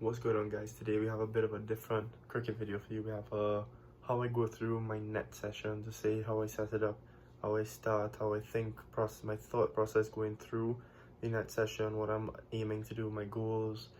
What's going on, guys? Today we have a bit of a different cricket video for you. We have how I go through my net session, to say how I set it up, how I start, how I think, my thought process going through the net session, what I'm aiming to do, my goals,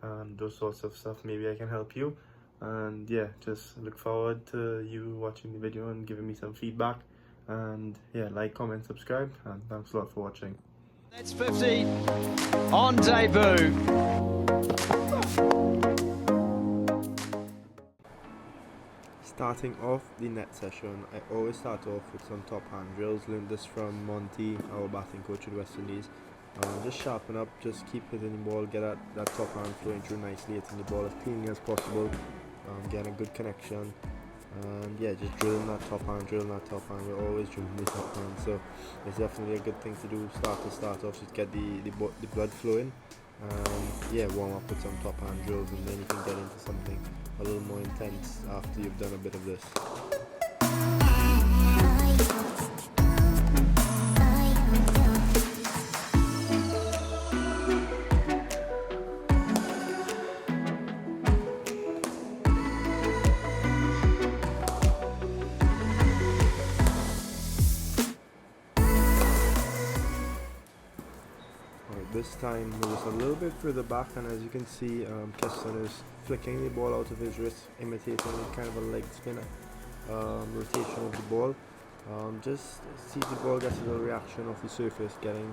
and those sorts of stuff. Maybe I can help you. And yeah, just look forward to you watching the video and giving me some feedback. And yeah, like, comment, subscribe, and thanks a lot for watching. It's 50 on debut. Starting off the net session, I always start off with some top hand drills. Learned this from Monty, our batting coach at West Indies. Just sharpen up, just keep hitting the ball, get that top hand flowing through nicely, hitting the ball as cleanly as possible, getting a good connection, and yeah, just drilling that top hand, we're always drilling the top hand, so it's definitely a good thing to do. Start off, just get the blood flowing, and yeah, warm up with some top hand drills, and then you can get into something a little more intense after you've done a bit of this. This time we're just a little bit further back, and as you can see, Keston is flicking the ball out of his wrist, imitating kind of a leg spinner rotation of the ball. Just see the ball gets a little reaction off the surface, getting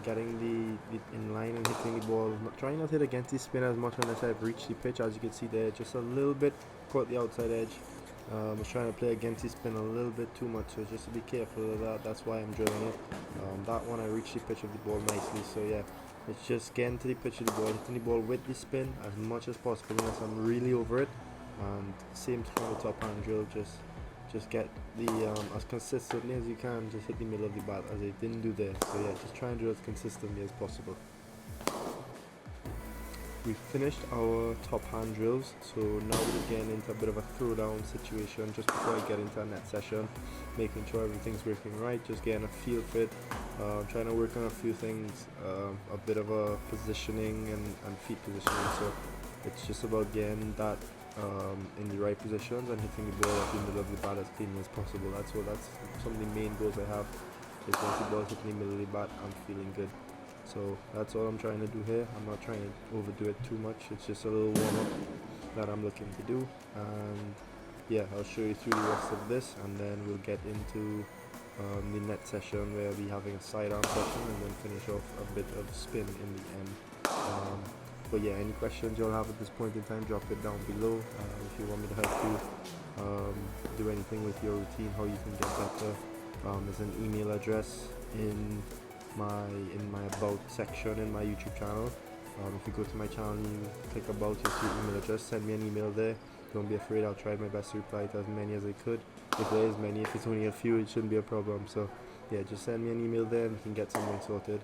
the in line and hitting the ball. Trying not to hit against the spin as much unless I've reached the pitch. As you can see there, just a little bit caught the outside edge. I was trying to play against the spin a little bit too much, so just to be careful of that. That's why I'm drilling it. That one I reached the pitch of the ball nicely, so yeah, it's just getting to the pitch of the ball, hitting the ball with the spin as much as possible unless I'm really over it. And same thing on the top hand drill, just get the as consistently as you can, just hit the middle of the bat as I didn't do there. So yeah, just try and drill as consistently as possible. We finished our top hand drills, so now we're getting into a bit of a throwdown situation just before I get into a net session, making sure everything's working right, just getting a feel for it, trying to work on a few things, a bit of a positioning and feet positioning. So it's just about getting that in the right positions and hitting the ball at the middle of the bat as cleanly as possible. That's some of the main goals I have. Is once the ball hitting the middle of the bat, I'm feeling good. So that's all I'm trying to do here. I'm not trying to overdo it too much. It's just a little warm up that I'm looking to do. And yeah, I'll show you through the rest of this, and then we'll get into the net session where I'll be having a sidearm session and then finish off a bit of spin in the end. But yeah, any questions you'll have at this point in time, drop it down below. If you want me to help you do anything with your routine, how you can get better, there's an email address in my about section in my YouTube channel. If you go to my channel and you click about, you'll see email address. Send me an email there. Don't be afraid, I'll try my best to reply to as many as I could. If there is many, if it's only a few, it shouldn't be a problem. So yeah, just send me an email there and we can get something sorted.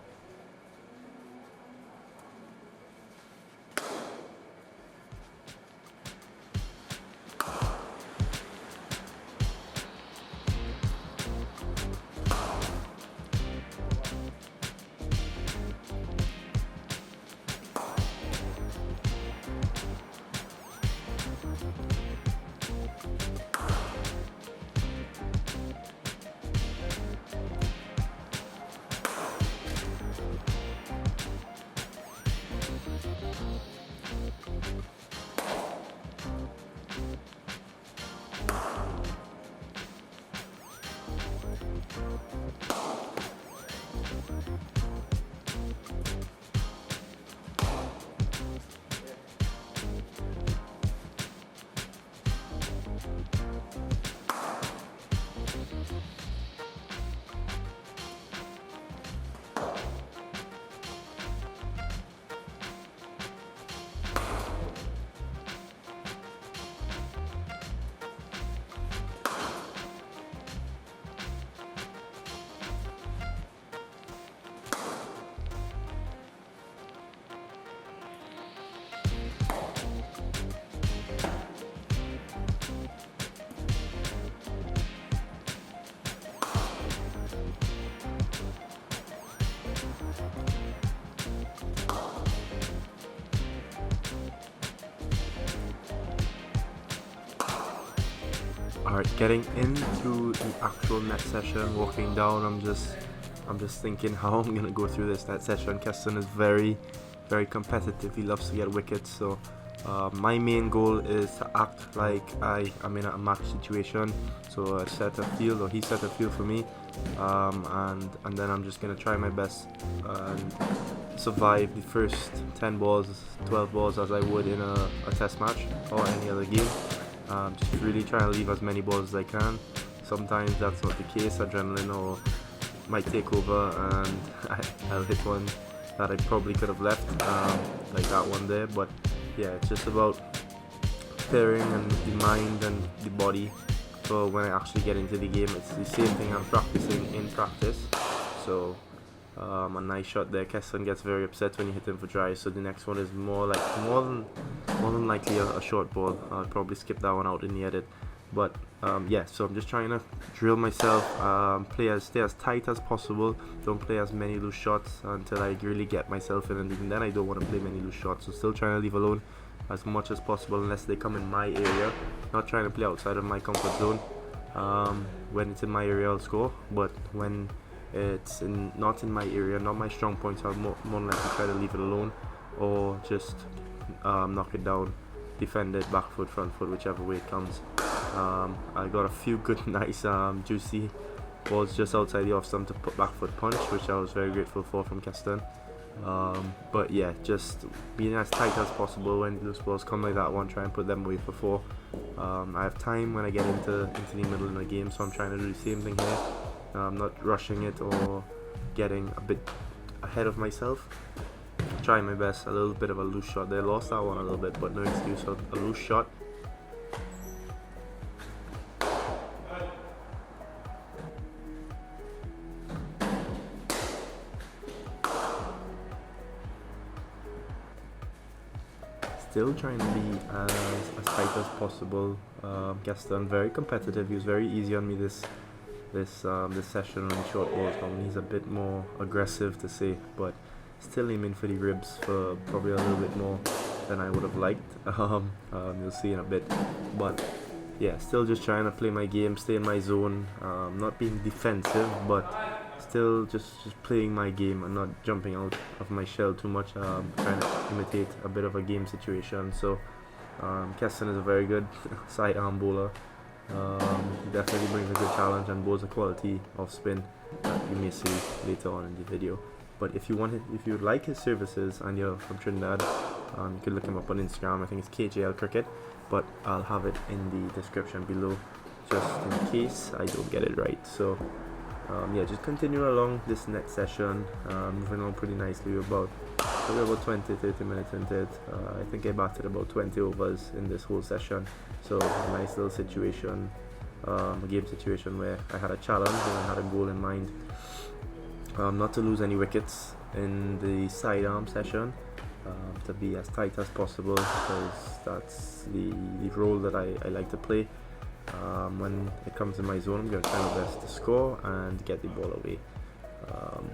Alright, getting into the actual net session, walking down, I'm just thinking how I'm gonna go through this net session. Keston is very competitive. He loves to get wickets, so my main goal is to act like I'm in a match situation. So I set a field, or he set a field for me, and then I'm just gonna try my best and survive the first 10 balls, 12 balls as I would in a test match or any other game. Just really trying to leave as many balls as I can. Sometimes that's not the case. Adrenaline or might take over, and I'll hit one that I probably could have left, like that one there. But yeah, it's just about preparing and the mind and the body for when I actually get into the game. It's the same thing I'm practicing in practice. So a nice shot there. Keston gets very upset when you hit him for drive, so the next one is more than likely a short ball. I'll probably skip that one out in the edit. But yeah, so I'm just trying to drill myself, stay as tight as possible, don't play as many loose shots until I really get myself in, and even then I don't want to play many loose shots. So still trying to leave alone as much as possible unless they come in my area. Not trying to play outside of my comfort zone. When it's in my area, I'll score, but when it's not in my area, not my strong points, I'll more than likely try to leave it alone, or just knock it down, defend it, back foot, front foot, whichever way it comes. I got a few good, nice, juicy balls just outside the off stump to put back foot punch, which I was very grateful for from Keston. But yeah, just being as tight as possible when those balls come like that one, try and put them away for 4. I have time when I get into the middle of the game, so I'm trying to do the same thing here. I'm not rushing it or getting a bit ahead of myself. Trying my best. A little bit of a loose shot there, lost that one a little bit, but no excuse for a loose shot. Still trying to be as tight as possible. Keston very competitive. He was very easy on me this session on the short balls. He's a bit more aggressive to say, but still aiming for the ribs for probably a little bit more than I would have liked. You'll see in a bit, but yeah, still just trying to play my game, stay in my zone, not being defensive, but still just playing my game and not jumping out of my shell too much, trying to imitate a bit of a game situation. So Keston is a very good sidearm bowler. He definitely brings a good challenge and bowls a quality of spin that you may see later on in the video. But if you would like his services and you're from Trinidad, you can look him up on Instagram. I think it's KJL Cricket, but I'll have it in the description below just in case I don't get it right. So yeah, just continue along this next session, moving on pretty nicely. We're about 20-30 minutes into it. I think I batted about 20 overs in this whole session, so a nice little situation, a game situation where I had a challenge and I had a goal in mind, not to lose any wickets in the sidearm session, to be as tight as possible, because that's the role that I like to play. When it comes in my zone, I'm going to try my best to score and get the ball away.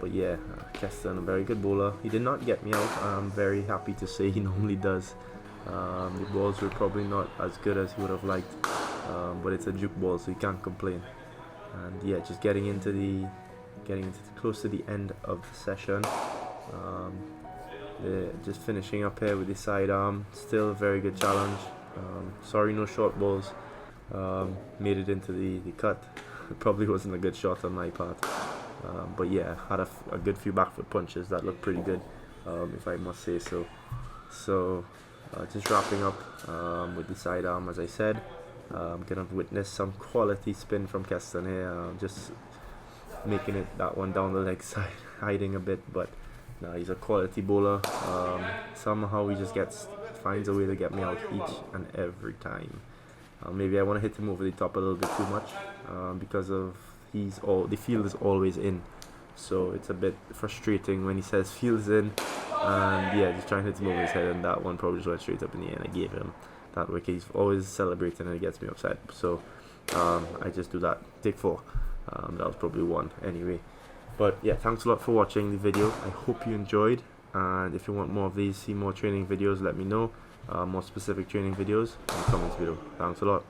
But yeah, Keston, a very good bowler. He did not get me out. I'm very happy to say he normally does. The balls were probably not as good as he would have liked, but it's a juke ball, so you can't complain. And yeah, just getting into close to the end of the session. Just finishing up here with the sidearm. Still a very good challenge. Sorry, no short balls. Made it into the cut. It probably wasn't a good shot on my part, but yeah, had a good few back foot punches that looked pretty good, if I must say so. So just wrapping up with the sidearm, as I said. Gonna witness some quality spin from Keston here, just making it that one down the leg side, hiding a bit, but no, he's a quality bowler. Somehow he just finds a way to get me out each and every time. Maybe I want to hit him over the top a little bit too much, because of the field is always in, so it's a bit frustrating when he says field is in, and yeah, just trying to hit him over his head, and that one probably just went straight up in the air, and I gave him that wicket. He's always celebrating and it gets me upset, so I just do that. Take 4. That was probably 1 anyway. But yeah, thanks a lot for watching the video. I hope you enjoyed, and if you want more of these, see more training videos, let me know. More specific training videos in the comments below. Thanks a lot.